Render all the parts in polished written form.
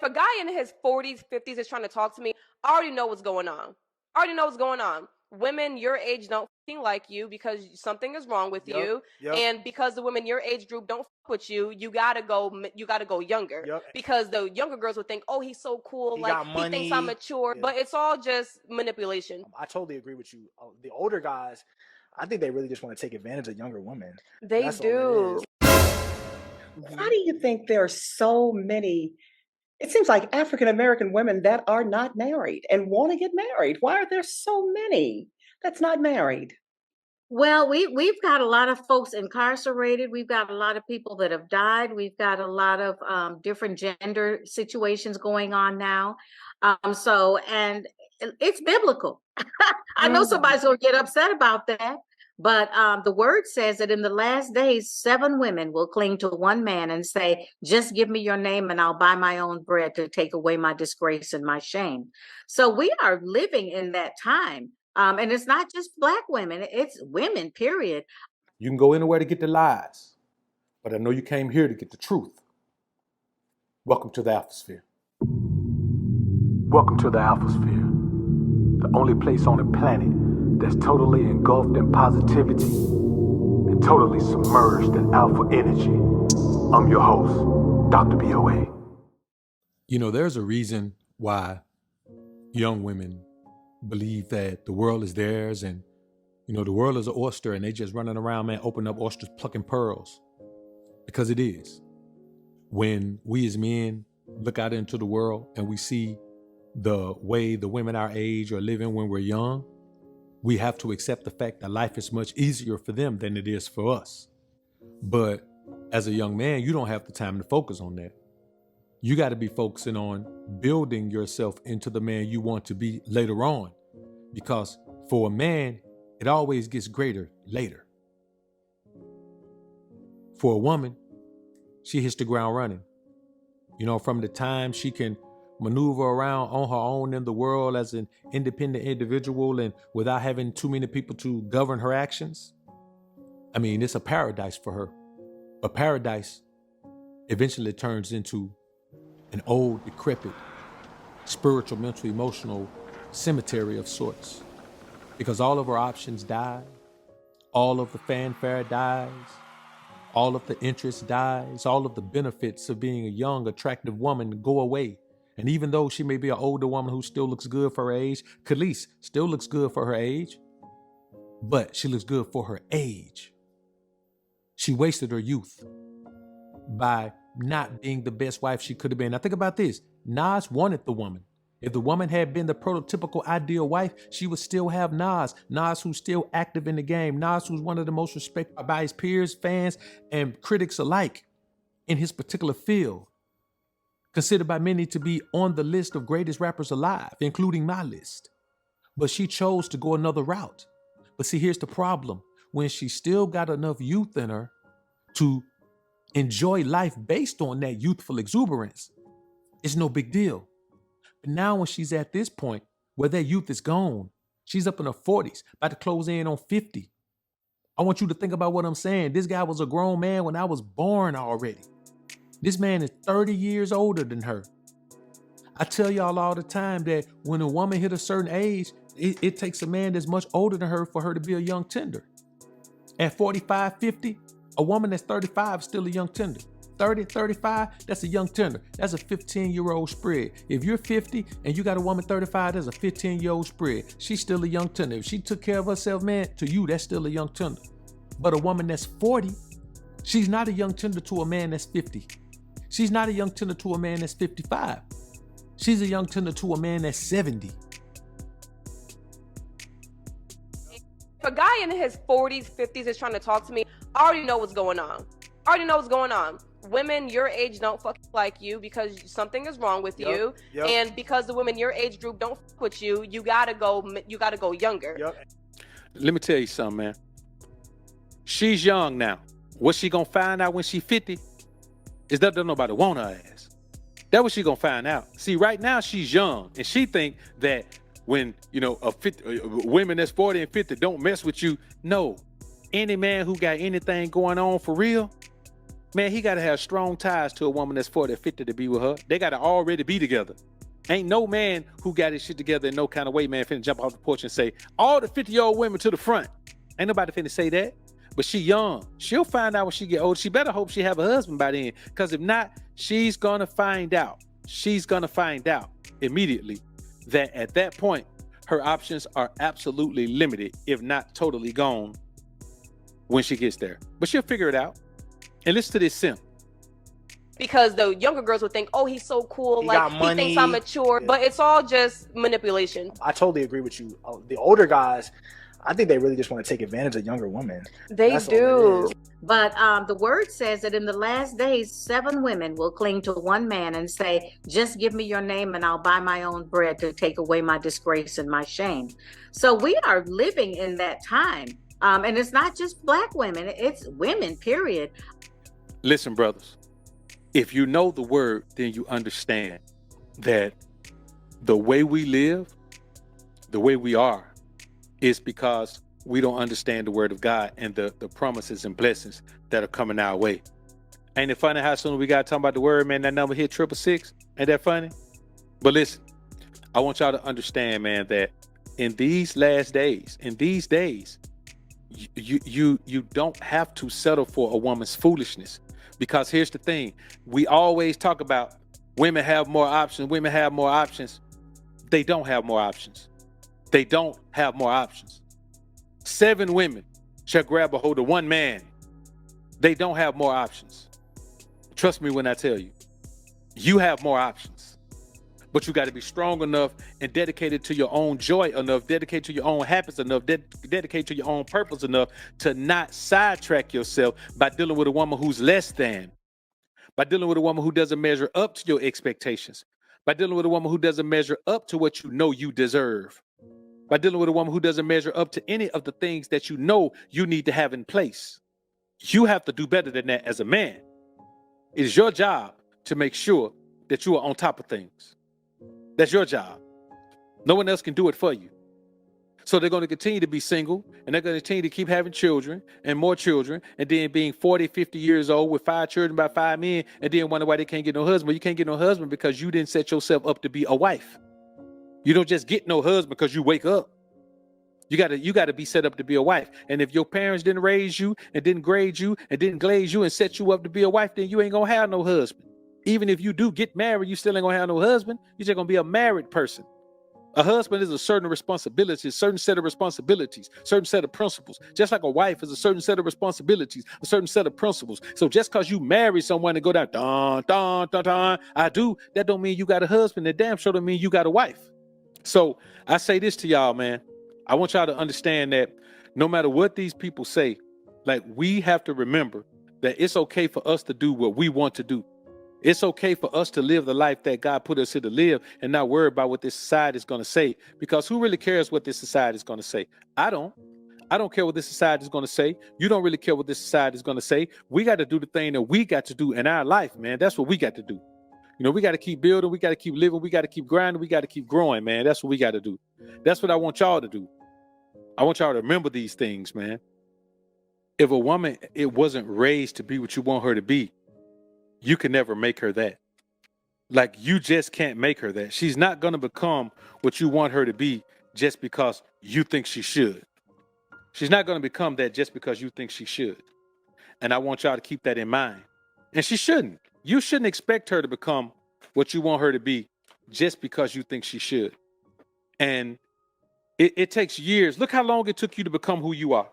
a guy in his 40s, 50s is trying to talk to me, I already know what's going on. I already know what's going on. Women your age don't fucking like you because something is wrong with you, and because the women your age group don't fuck with you, you gotta go younger. Because the younger girls would think, oh, he's so cool, he thinks I'm mature, but it's all just manipulation. I totally agree with you. The older guys, I think they really just want to take advantage of younger women. They do. Why do you think there are so many? It seems like African American women that are not married and want to get married. Why are there so many that's not married? Well, we've got a lot of folks incarcerated. We've got a lot of people that have died. We've got a lot of different gender situations going on now. And it's biblical. I know somebody's going to get upset about that. But the word says that in the last days, 7 women will cling to one man and say, just give me your name and I'll buy my own bread to take away my disgrace and my shame. So we are living in that time. And it's not just Black women, it's women, period. You can go anywhere to get the lies, but I know you came here to get the truth. Welcome to the Alphasphere. Welcome to the Alphasphere, the only place on the planet that's totally engulfed in positivity and totally submerged in alpha energy. I'm your host, Dr. BOA. You know, there's a reason why young women believe that the world is theirs and, you know, the world is an oyster and they just running around, man, opening up oysters, plucking pearls. Because it is. When we as men look out into the world and we see the way the women our age are living when we're young, we have to accept the fact that life is much easier for them than it is for us. But as a young man, you don't have the time to focus on that. You got to be focusing on building yourself into the man you want to be later on. Because for a man, it always gets greater later. For a woman, she hits the ground running. You know, from the time she can maneuver around on her own in the world as an independent individual and without having too many people to govern her actions. I mean, it's a paradise for her. A paradise eventually turns into an old, decrepit, spiritual, mental, emotional cemetery of sorts. Because all of her options die, all of the fanfare dies, all of the interest dies, all of the benefits of being a young, attractive woman go away. And even though she may be an older woman who still looks good for her age, Kelis still looks good for her age, but she looks good for her age. She wasted her youth by not being the best wife she could have been. Now think about this. Nas wanted the woman. If the woman had been the prototypical ideal wife, she would still have Nas. Nas who's still active in the game. Nas who's one of the most respected by his peers, fans, and critics alike in his particular field. Considered by many to be on the list of greatest rappers alive, including my list. But she chose to go another route. But see, here's the problem. When she still got enough youth in her to enjoy life based on that youthful exuberance, it's no big deal. But now when she's at this point where that youth is gone, she's up in her 40s, about to close in on 50. I want you to think about what I'm saying. This guy was a grown man when I was born already. This man is 30 years older than her. I tell y'all all the time that when a woman hit a certain age, it takes a man that's much older than her for her to be a young tender. At 45, 50, a woman that's 35 is still a young tender. 30, 35, that's a young tender. That's a 15-year-old spread. If you're 50 and you got a woman 35, that's a 15-year-old spread. She's still a young tender. If she took care of herself, man, to you, that's still a young tender. But a woman that's 40, she's not a young tender to a man that's 50. She's not a young tender to a man that's 55. She's a young tender to a man that's 70. If a guy in his 40s, 50s is trying to talk to me, I already know what's going on. I already know what's going on. Women your age don't fucking like you because something is wrong with you. And because the women your age group don't fuck with you, you gotta go younger. Let me tell you something, man. She's young now. What's she gonna find out when she's 50? Is that nobody want her ass. That's what she gonna find out. See, right now she's young and she think that when, you know, women that's 40 and 50 don't mess with you. No, any man who got anything going on for real, man, he got to have strong ties to a woman that's 40 or 50 to be with her. They got to already be together. Ain't no man who got his shit together in no kind of way, man, finna jump off the porch and say, all the 50-year-old women to the front. Ain't nobody finna say that. But she young. She'll find out when she get old. She better hope she have a husband by then. Because if not, she's going to find out. She's going to find out immediately that at that point, her options are absolutely limited, if not totally gone when she gets there. But she'll figure it out. And listen to this simp. Because the younger girls would think, oh, he's so cool, He like got he money. thinks I'm mature, but it's all just manipulation. I totally agree with you. The older guys, I think they really just want to take advantage of younger women. They That's do. all it is. But the word says that in the last days, 7 women will cling to one man and say, just give me your name and I'll buy my own bread to take away my disgrace and my shame. So we are living in that time. And it's not just Black women, it's women, period. Listen, brothers, if you know the word, then you understand that the way we live, the way we are, is because we don't understand the word of God and the promises and blessings that are coming our way. Ain't it funny how soon we got talking about the word, man, that number hit 666? Ain't that funny? But listen, I want y'all to understand, man, that in these last days, you don't have to settle for a woman's foolishness. Because here's the thing, we always talk about women have more options, women have more options. They don't have more options. They don't have more options. 7 women shall grab a hold of one man. They don't have more options. Trust me when I tell you, you have more options. But you got to be strong enough and dedicated to your own joy enough, dedicated to your own happiness enough, dedicated to your own purpose enough to not sidetrack yourself by dealing with a woman who's less than, by dealing with a woman who doesn't measure up to your expectations, by dealing with a woman who doesn't measure up to what you know you deserve, by dealing with a woman who doesn't measure up to any of the things that you know you need to have in place. You have to do better than that as a man. It is your job to make sure that you are on top of things. That's your job. No one else can do it for you. So they're going to continue to be single, and they're going to continue to keep having children and more children, and then being 40, 50 years old with 5 children by 5 men, and then wonder why they can't get no husband. You can't get no husband because you didn't set yourself up to be a wife. You don't just get no husband because you wake up. You gotta be set up to be a wife. And if your parents didn't raise you and didn't grade you and didn't glaze you and set you up to be a wife, then you ain't gonna have no husband. Even if you do get married, you still ain't gonna have no husband. You're just gonna be a married person. A husband is a certain responsibility, a certain set of responsibilities, certain set of principles. Just like a wife is a certain set of responsibilities, a certain set of principles. So just because you marry someone and go down, dun, dun, dun, dun, I do, that don't mean you got a husband. That damn sure don't mean you got a wife. So I say this to y'all, man. I want y'all to understand that no matter what these people say, like, we have to remember that it's okay for us to do what we want to do. It's okay for us to live the life that God put us here to live and not worry about what this society is going to say, because who really cares what this society is going to say? I don't care what this society is going to say. You don't really care what this society is going to say. We got to do the thing that we got to do in our life, man. That's what we got to do. You know, we got to keep building. We got to keep living. We got to keep grinding. We got to keep growing, man. That's what we got to do. That's what I want y'all to do. I want y'all to remember these things, man. If a woman, it wasn't raised to be what you want her to be, you can never make her that. Like, you just can't make her that. She's not going to become what you want her to be just because you think she should. She's not going to become that just because you think she should. And I want y'all to keep that in mind. And she shouldn't. You shouldn't expect her to become what you want her to be just because you think she should. And it takes years. Look how long it took you to become who you are.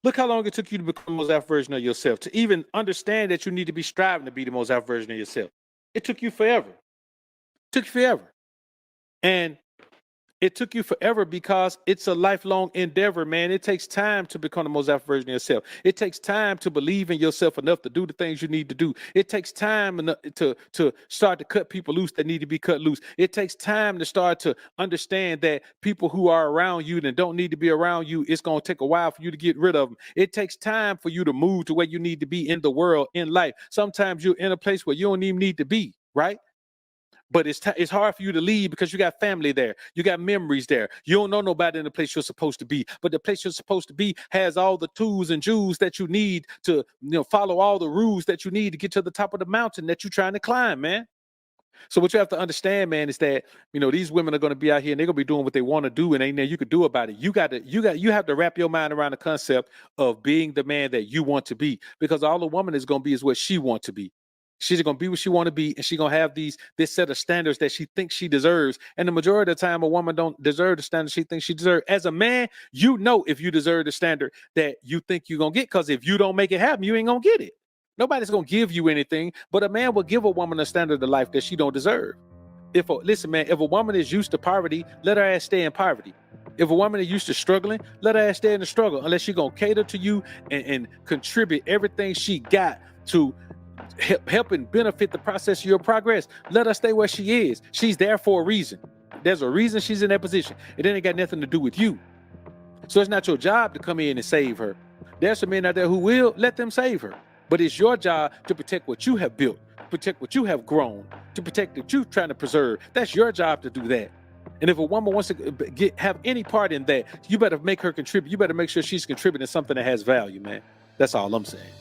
Look how long it took you to become the most out version of yourself, to even understand that you need to be striving to be the most out version of yourself. It took you forever. It took you forever. And it took you forever because it's a lifelong endeavor, man. It takes time to become the most out version of yourself. It takes time to believe in yourself enough to do the things you need to do. It takes time to start to cut people loose that need to be cut loose. It takes time to start to understand that people who are around you and don't need to be around you, it's going to take a while for you to get rid of them. It takes time for you to move to where you need to be in the world, in life. Sometimes you're in a place where you don't even need to be, right? But it's hard for you to leave because you got family there. You got memories there. You don't know nobody in the place you're supposed to be. But the place you're supposed to be has all the tools and jewels that you need to, follow all the rules that you need to get to the top of the mountain that you're trying to climb, man. So what you have to understand, man, is that, these women are going to be out here and they're going to be doing what they want to do, and ain't nothing you could do about it. You have to wrap your mind around the concept of being the man that you want to be, because all a woman is going to be is what she wants to be. She's going to be what she want to be, and she's going to have this set of standards that she thinks she deserves. And the majority of the time, a woman don't deserve the standard she thinks she deserves. As a man, if you deserve the standard that you think you're going to get, because if you don't make it happen, you ain't going to get it. Nobody's going to give you anything, but a man will give a woman a standard of life that she don't deserve. Listen, man, if a woman is used to poverty, let her ass stay in poverty. If a woman is used to struggling, let her ass stay in the struggle, unless she's going to cater to you and contribute everything she got to help and benefit the process of your progress. Let her stay where she is. She's there for a reason. There's a reason she's in that position. It ain't got nothing to do with you. So it's not your job to come in and save her. There's some men out there who will. Let them save her. But it's your job to protect what you have built, protect what you have grown, to protect what you're trying to preserve. That's your job to do that. And if a woman wants to have any part in that, you better make her contribute. You better make sure she's contributing something that has value, man. That's all I'm saying.